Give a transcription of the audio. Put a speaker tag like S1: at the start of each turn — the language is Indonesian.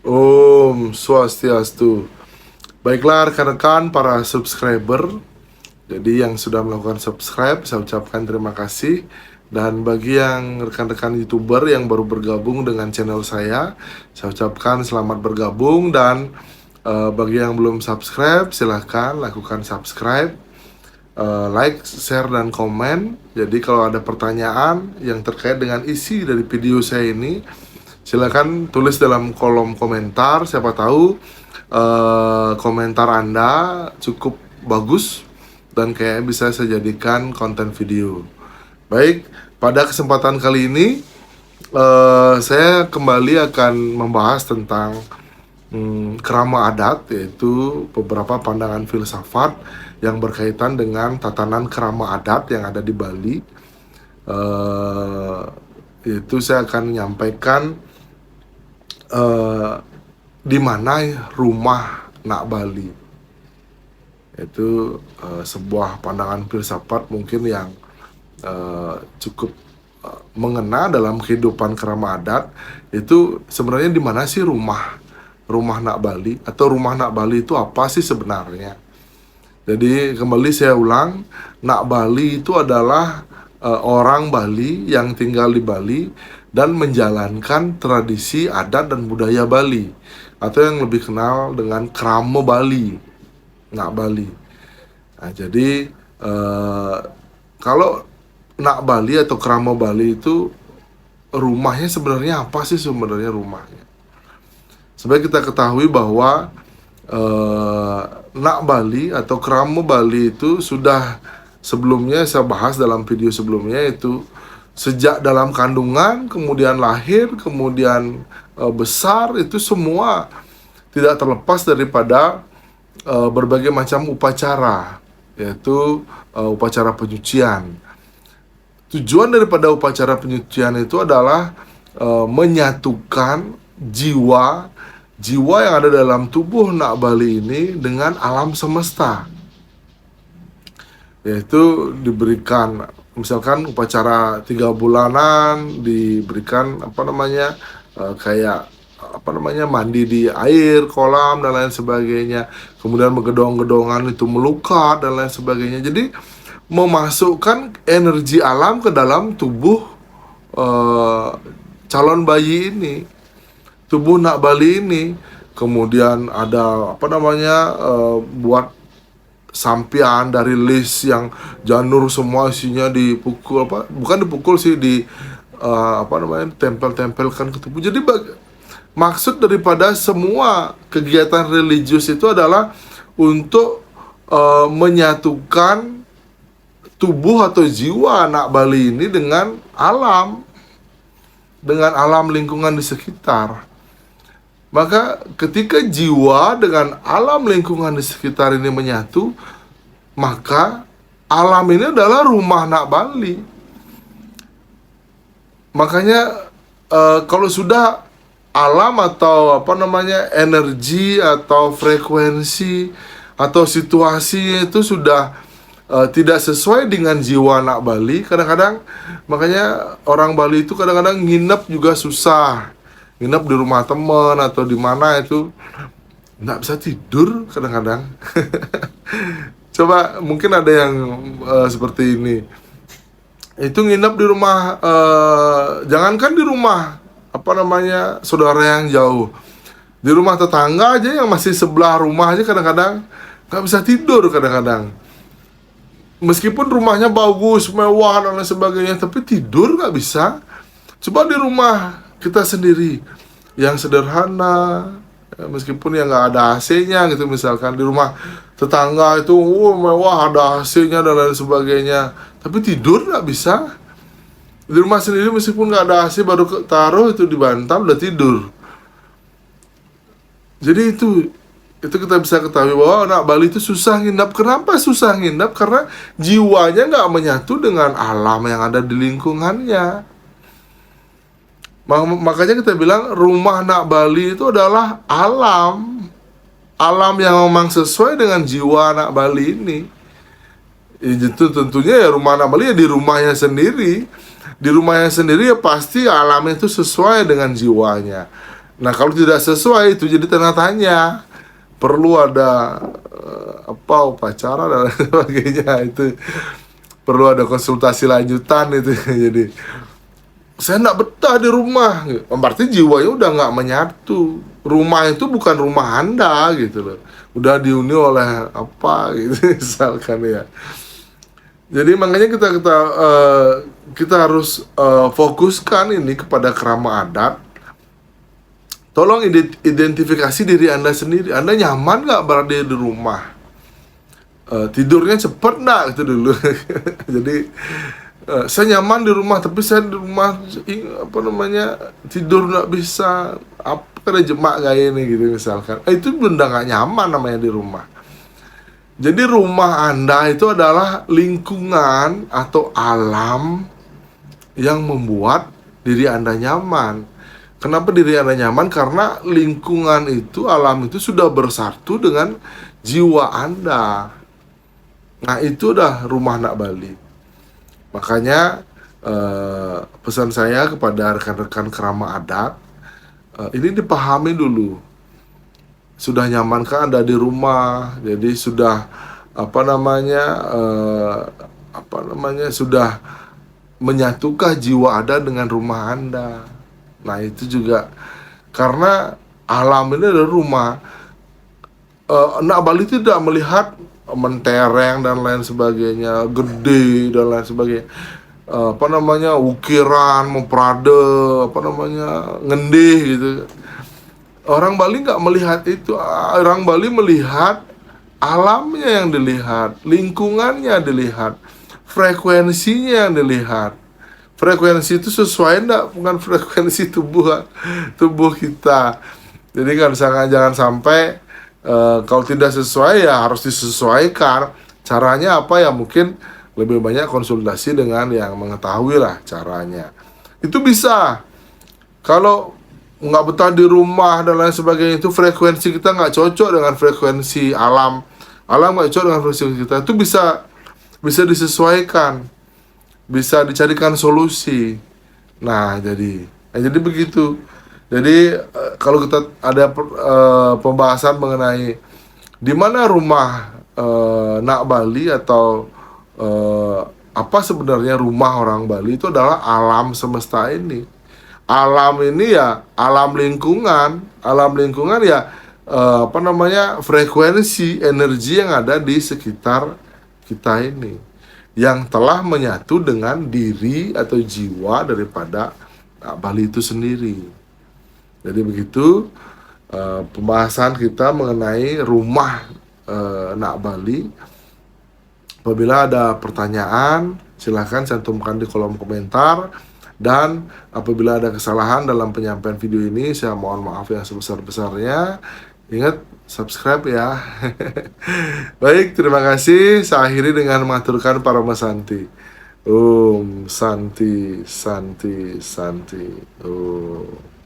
S1: Om Swastiastu. Baiklah rekan-rekan para subscriber. Jadi yang sudah melakukan subscribe, saya ucapkan terima kasih. Dan bagi yang rekan-rekan YouTuber yang baru bergabung dengan channel saya ucapkan selamat bergabung. Dan bagi yang belum subscribe, silahkan lakukan subscribe, like, share, dan komen. Jadi kalau ada pertanyaan yang terkait dengan isi dari video saya ini, silakan tulis dalam kolom komentar. Siapa tahu komentar Anda cukup bagus dan kayak bisa saya jadikan konten video. Baik, pada kesempatan kali ini saya kembali akan membahas tentang kerama adat, yaitu beberapa pandangan filsafat yang berkaitan dengan tatanan kerama adat yang ada di Bali. Itu saya akan menyampaikan di mana rumah Nak Bali. Itu sebuah pandangan filsafat mungkin yang cukup mengena dalam kehidupan kerama adat. Itu sebenarnya di mana sih rumah Nak Bali, atau rumah Nak Bali itu apa sih sebenarnya? Jadi kembali saya ulang, Nak Bali itu adalah orang Bali yang tinggal di Bali dan menjalankan tradisi adat dan budaya Bali, atau yang lebih kenal dengan krama Bali, Nak Bali. Nah, jadi kalau Nak Bali atau krama Bali itu rumahnya sebenarnya apa sih sebenarnya rumahnya? Sebagai kita ketahui bahwa Nak Bali atau krama Bali itu sudah sebelumnya saya bahas dalam video sebelumnya, itu sejak dalam kandungan, kemudian lahir, kemudian besar, itu semua tidak terlepas daripada berbagai macam upacara, yaitu upacara penyucian. Tujuan daripada upacara penyucian itu adalah menyatukan jiwa yang ada dalam tubuh Nak Bali ini dengan alam semesta. Yaitu diberikan, misalkan upacara 3 bulanan, diberikan kayak mandi di air kolam dan lain sebagainya, kemudian bergedong-gedongan itu melukat dan lain sebagainya. Jadi memasukkan energi alam ke dalam tubuh calon bayi ini, tubuh Nak Bali ini. Kemudian ada buat sampian dari list yang janur semua isinya dipukul, bukan dipukul sih, tempel-tempelkan ke tubuh. Jadi maksud daripada semua kegiatan religius itu adalah untuk menyatukan tubuh atau jiwa Nak Bali ini dengan alam lingkungan di sekitar. Maka ketika jiwa dengan alam lingkungan di sekitar ini menyatu, maka alam ini adalah rumah Nak Bali. Makanya kalau sudah alam atau energi atau frekuensi atau situasi itu sudah tidak sesuai dengan jiwa Nak Bali, kadang-kadang makanya orang Bali itu kadang-kadang nginep juga susah. Nginep di rumah teman atau di mana itu nggak bisa tidur kadang-kadang. Coba mungkin ada yang seperti ini. Itu nginep di rumah, jangankan di rumah saudara yang jauh, di rumah tetangga aja yang masih sebelah rumah aja kadang-kadang nggak bisa tidur kadang-kadang. Meskipun rumahnya bagus, mewah dan lain sebagainya, tapi tidur nggak bisa. Coba di rumah kita sendiri yang sederhana, meskipun yang nggak ada AC-nya gitu, misalkan di rumah tetangga itu mewah, ada AC-nya dan lain sebagainya, tapi tidur nggak bisa. Di rumah sendiri meskipun nggak ada AC, baru taruh itu di bantal udah tidur. Jadi itu kita bisa ketahui bahwa Nak Bali itu susah nginap. Kenapa susah nginap? Karena jiwanya nggak menyatu dengan alam yang ada di lingkungannya. Makanya kita bilang rumah Nak Bali itu adalah alam yang memang sesuai dengan jiwa Nak Bali ini. Itu tentunya ya rumah Nak Bali ya di rumahnya sendiri. Di rumahnya sendiri ya pasti alamnya itu sesuai dengan jiwanya. Nah, kalau tidak sesuai itu jadi tanda tanya. Perlu ada upacara dan lain sebagainya, itu perlu ada konsultasi lanjutan itu. Jadi saya nggak betah di rumah, berarti jiwanya udah nggak menyatu. Rumah itu bukan rumah Anda gitu loh, udah dihuni oleh apa gitu misalkan ya. Jadi makanya kita harus fokuskan ini kepada kerama adat. Tolong identifikasi diri Anda sendiri. Anda nyaman nggak berada di rumah? Tidurnya cepet nggak gitu dulu. Jadi saya nyaman di rumah, tapi saya di rumah tidur nggak bisa, apa ada jemak kayak ini gitu misalkan. Itu benda nggak nyaman namanya di rumah. Jadi rumah Anda itu adalah lingkungan atau alam yang membuat diri Anda nyaman. Kenapa diri Anda nyaman? Karena lingkungan itu, alam itu sudah bersatu dengan jiwa Anda. Nah, itu udah rumah anak Bali. Makanya pesan saya kepada rekan-rekan kerama adat, ini dipahami dulu. Sudah nyamankah Anda di rumah? Jadi sudah sudah menyatukah jiwa Anda dengan rumah Anda? Nah, itu juga karena alam ini adalah rumah. Anak Bali tidak melihat mentereng dan lain sebagainya, gede dan lain sebagainya. Ukiran, memprade, ngendih gitu. Orang Bali nggak melihat itu. Orang Bali melihat alamnya yang dilihat, lingkungannya dilihat, frekuensinya yang dilihat. Frekuensi itu sesuai enggak? Bukan frekuensi tubuh kita. Jadi kan jangan sampai kalau tidak sesuai ya harus disesuaikan. Caranya apa ya? Mungkin lebih banyak konsultasi dengan yang mengetahui lah caranya. Itu bisa. Kalau nggak betah di rumah dan lain sebagainya, itu frekuensi kita nggak cocok dengan frekuensi alam. Alam nggak cocok dengan frekuensi kita. Itu bisa disesuaikan, bisa dicarikan solusi. Nah, jadi begitu. Jadi kalau kita ada pembahasan mengenai di mana rumah Nak Bali atau apa sebenarnya rumah orang Bali, itu adalah alam semesta ini. Alam ini ya alam lingkungan. Alam lingkungan ya frekuensi energi yang ada di sekitar kita ini, yang telah menyatu dengan diri atau jiwa daripada Bali itu sendiri. Jadi begitu pembahasan kita mengenai rumah Nak Bali. Apabila ada pertanyaan, silahkan cantumkan di kolom komentar. Dan apabila ada kesalahan dalam penyampaian video ini, saya mohon maaf yang sebesar-besarnya. Ingat, subscribe ya. Baik, terima kasih. Saya akhiri dengan mengaturkan Parama Santi. Om Santi, Santi, Santi. Om.